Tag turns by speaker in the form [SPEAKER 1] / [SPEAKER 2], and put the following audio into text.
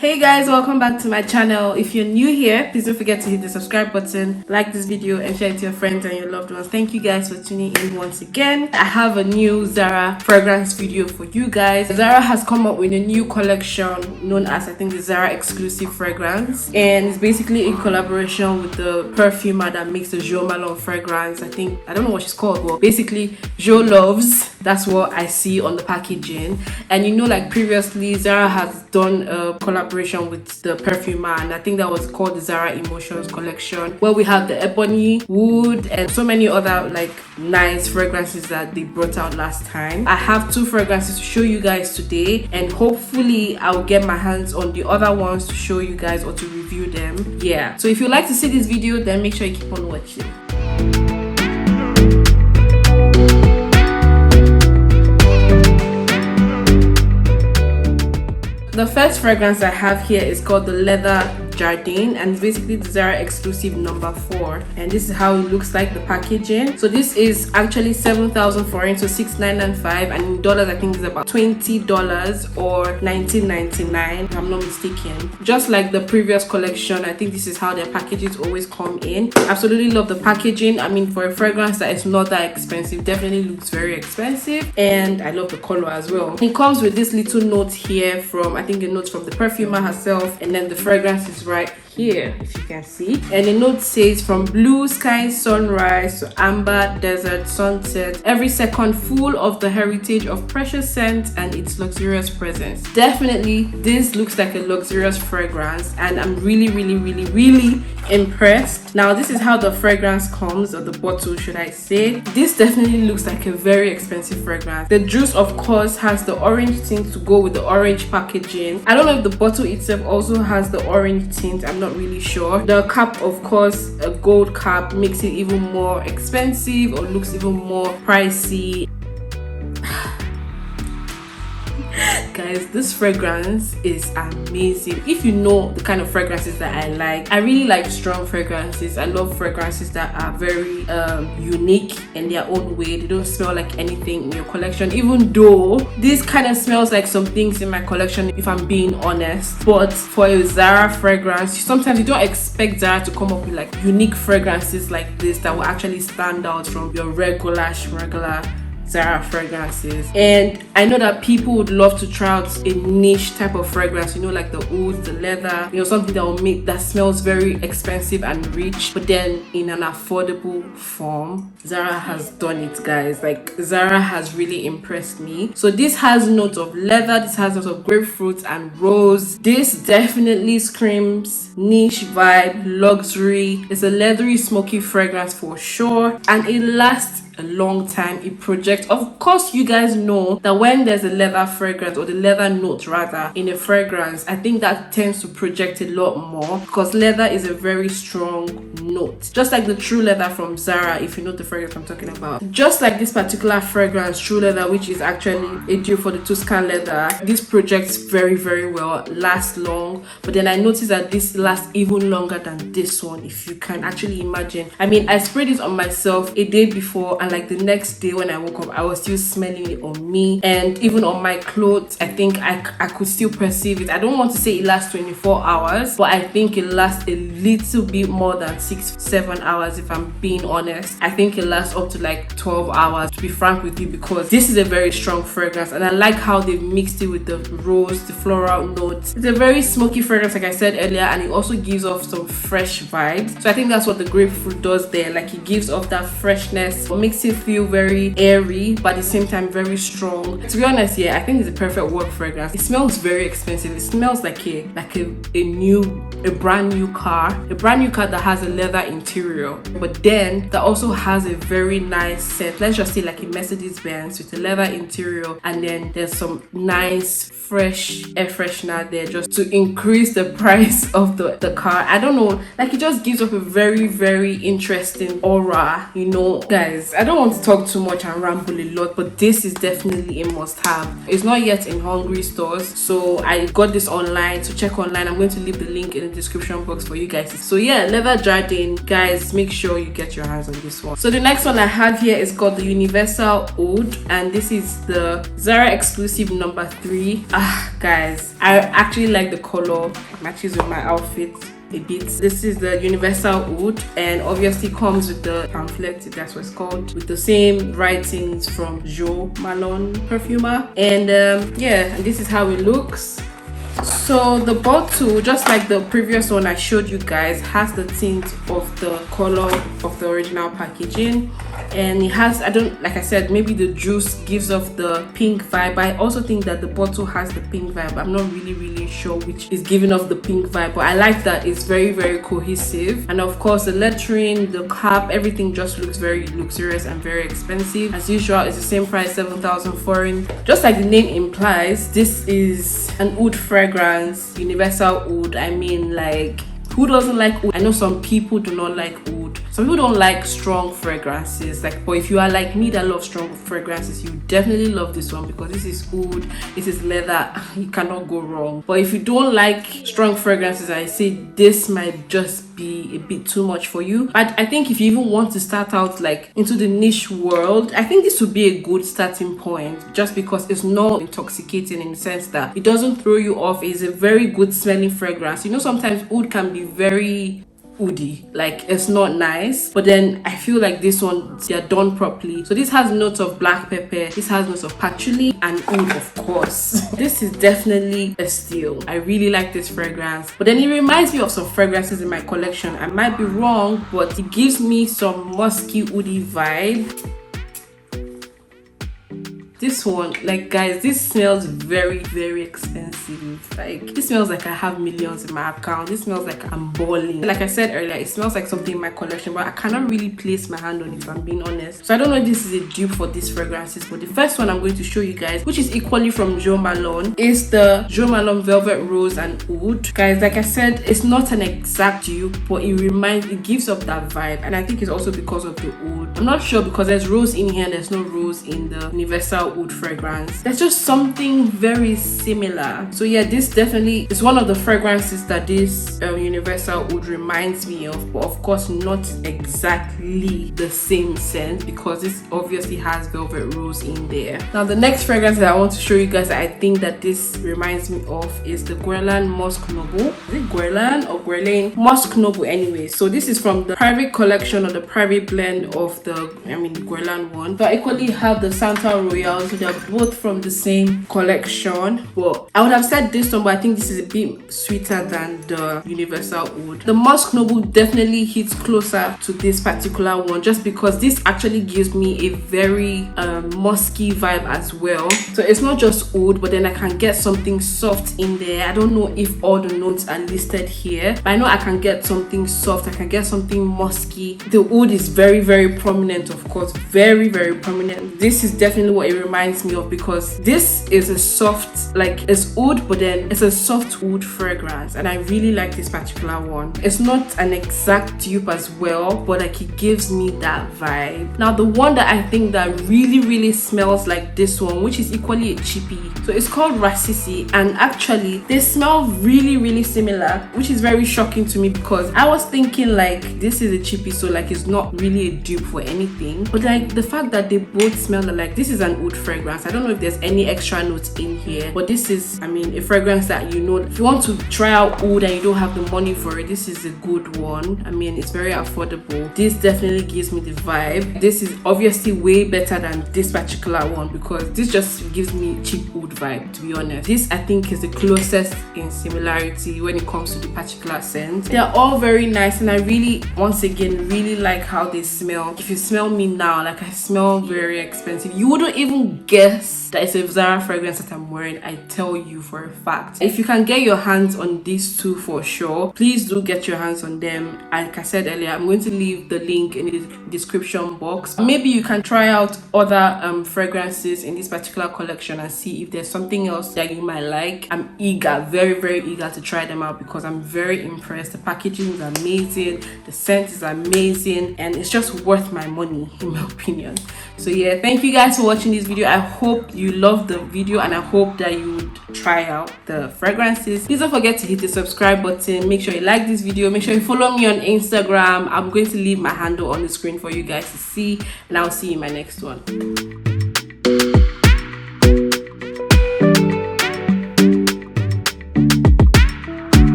[SPEAKER 1] Hey guys, welcome back to my channel. If you're new here, please don't forget to hit the subscribe button, like this video and share it to your friends and your loved ones. Thank you guys for tuning in once again. I have a new Zara fragrance video for you guys. Zara has come up with a new collection known as, I think, the Zara exclusive fragrance, and it's basically in collaboration with the perfumer that makes the Jo Malone fragrance. I don't know what she's called, but basically Jo Loves, that's what I see on the packaging. And you know, like previously Zara has done a collaboration with the perfumer, and I think that was called the Zara Emotions collection, where we have the ebony, wood, and so many other like nice fragrances that they brought out last time. I have two fragrances to show you guys today, and hopefully I'll get my hands on the other ones to show you guys or to review them. Yeah, so if you like to see this video, then make sure you keep on watching. The first fragrance I have here is called the Leather Jardine, and it's basically the Zara exclusive number 4, and this is how it looks like, the packaging. So this is actually 7,000 foreign, so 6,995, and in dollars I think it's about $20 or $19.99 if I'm not mistaken. Just like the previous collection, I think this is how their packages always come in. Absolutely love the packaging. I mean, for a fragrance that is not that expensive, definitely looks very expensive, and I love the color as well. It comes with this little note here from, I think, a note from the perfumer herself, and then the fragrance is right here, if you can see, and the note says, from blue sky sunrise to amber desert sunset, every second full of the heritage of precious scent and its luxurious presence. Definitely this looks like a luxurious fragrance, and I'm really impressed. Now this is how the fragrance comes, or the bottle should I say. This definitely looks like a very expensive fragrance. The juice of course has the orange tint to go with the orange packaging. I don't know if the bottle itself also has the orange tint, I'm not really sure. The cap, of course, a gold cap, makes it even more expensive or looks even more pricey. Guys, this fragrance is amazing. If you know the kind of fragrances that I really like strong fragrances. I love fragrances that are very unique in their own way. They don't smell like anything in your collection, even though this kind of smells like some things in my collection, if I'm being honest. But for a Zara fragrance, sometimes you don't expect Zara to come up with like unique fragrances like this that will actually stand out from your regular Zara fragrances. And I know that people would love to try out a niche type of fragrance, you know, like the oud, the leather, you know, something that smells very expensive and rich, but then in an affordable form. Zara has done it, guys. Like, Zara has really impressed me. So this has notes of leather, this has notes of grapefruit and rose. This definitely screams niche vibe, luxury. It's a leathery, smoky fragrance for sure, and it lasts a long time. It projects, of course, you guys know that when there's a leather fragrance, or the leather note rather, in a fragrance, I think that tends to project a lot more, because leather is a very strong note, just like the true leather from Zara, if you know the fragrance I'm talking about. Just like this particular fragrance, true leather, which is actually a dupe for the Tuscan leather, this projects very well, lasts long. But then I noticed that this lasts even longer than this one, if you can actually imagine. I mean, I sprayed this on myself a day before, and like the next day when I woke up, I was still smelling it on me, and even on my clothes. I think I could still perceive it. I don't want to say it lasts 24 hours, but I think it lasts a little bit more than 6-7 hours, if I'm being honest. I think it lasts up to like 12 hours, to be frank with you, because this is a very strong fragrance, and I like how they've mixed it with the rose, the floral notes. It's a very smoky fragrance, like I said earlier, and it also gives off some fresh vibes. So I think that's what the grapefruit does there. Like, it gives off that freshness, makes it feel very airy, but at the same time very strong. To be honest, yeah, I think it's a perfect work fragrance. It smells very expensive. It smells like a brand new car that has a leather interior, but then that also has a very nice scent. Let's just say like a Mercedes-Benz with a leather interior, and then there's some nice fresh air freshener there just to increase the price of the car. I don't know, like, it just gives up a very interesting aura, you know. Guys, I don't want to talk too much and ramble a lot, but this is definitely a must-have. It's not yet in hungry stores, so I got this online. So check online. I'm going to leave the link in the description box for you guys. So yeah, leather Jardine, guys, make sure you get your hands on this one. So the next one I have here is called the Universal Oud, and this is the Zara exclusive number 3. Guys, I actually like the color. It matches with my outfit a bit. This is the Universal Oud, and obviously comes with the pamphlet, that's what it's called, with the same writings from Malone, perfumer. And yeah, and this is how it looks. So the bottle, just like the previous one I showed you guys, has the tint of the color of the original packaging, and it has, like I said, maybe the juice gives off the pink vibe. I also think that the bottle has the pink vibe. I'm not really sure which is giving off the pink vibe, but I like that it's very cohesive. And of course the lettering, the cap, everything just looks very luxurious and very expensive. As usual, it's the same price, 7,000 foreign. Just like the name implies, this is an oud fragrance, Universal Oud. I mean, like, who doesn't like oud? I know some people do not like oud. Some people don't like strong fragrances, like, but if you are like me that love strong fragrances, you definitely love this one because this is oud, this is leather, you cannot go wrong. But if you don't like strong fragrances, I say this might just be a bit too much for you. But I think if you even want to start out like into the niche world, I think this would be a good starting point, just because it's not intoxicating in the sense that it doesn't throw you off. It's a very good smelling fragrance. You know, sometimes oud can be very woody, like it's not nice, but then I feel like this one, they're done properly. So this has notes of black pepper, this has notes of patchouli and oud, of course. This is definitely a steal. I really like this fragrance, but then it reminds me of some fragrances in my collection. I might be wrong, but it gives me some musky woody vibe. This one, like, guys, this smells very expensive. Like, this smells like I have millions in my account. This smells like I'm balling. Like I said earlier, it smells like something in my collection, but I cannot really place my hand on it, if I'm being honest. So I don't know if this is a dupe for these fragrances, but the first one I'm going to show you guys, which is equally from Jo Malone, is the Jo Malone Velvet Rose and Oud. Guys, like I said, it's not an exact dupe, but it gives up that vibe, and I think it's also because of the oud. I'm not sure because there's rose in here and there's no rose in the Universal Oud fragrance. There's just something very similar. So yeah, this definitely is one of the fragrances that this Universal Oud reminds me of, but of course not exactly the same scent because this obviously has velvet rose in there. Now the next fragrance that I want to show you guys that I think that this reminds me of is the Guerlain Musk Noble. Is it Guerlain or Guerlain? Musk Noble anyway. So this is from the private collection or the private blend of the Guerlain one. So I equally have the Santa Royale, so they're both from the same collection, but I would have said this one, but I think this is a bit sweeter than the Universal Oud. The Musk Noble definitely hits closer to this particular one just because this actually gives me a very musky vibe as well. So it's not just oud, but then I can get something soft in there. I don't know if all the notes are listed here, but I know I can get something soft, I can get something musky. The oud is very prominent, of course, very prominent. This is definitely what it reminds me of because this is a soft, like, it's oud, but then it's a soft oud fragrance, and I really like this particular one. It's not an exact dupe as well, but like it gives me that vibe. Now the one that I think that really smells like this one, which is equally a cheapie, so it's called Rassisi, and actually they smell really similar, which is very shocking to me because I was thinking like this is a cheapie, so like it's not really a dupe for anything, but like the fact that they both smell like this is an oud fragrance. I don't know if there's any extra notes in here, but this is, I mean, a fragrance that, you know, if you want to try out oud and you don't have the money for it, this is a good one. I mean, it's very affordable. This definitely gives me the vibe. This is obviously way better than this particular one because this just gives me cheap oud vibe, to be honest. This I think is the closest in similarity when it comes to the particular scent. They're all very nice, and I really, once again, really like how they smell. If you smell me now, like I smell very expensive. You wouldn't even guess that it's a Zara fragrance that I'm wearing. I tell you for a fact. If you can get your hands on these two for sure, please do get your hands on them. Like I said earlier, I'm going to leave the link in the description box. Maybe you can try out other fragrances in this particular collection and see if there's something else that you might like. I'm eager, very eager to try them out because I'm very impressed. The packaging is amazing, the scent is amazing, and it's just worth my money in my opinion. So yeah, thank you guys for watching this video. I hope you loved the video and I hope that you would try out the fragrances. Please don't forget to hit the subscribe button. Make sure you like this video. Make sure you follow me on Instagram. I'm going to leave my handle on the screen for you guys to see, and I'll see you in my next one.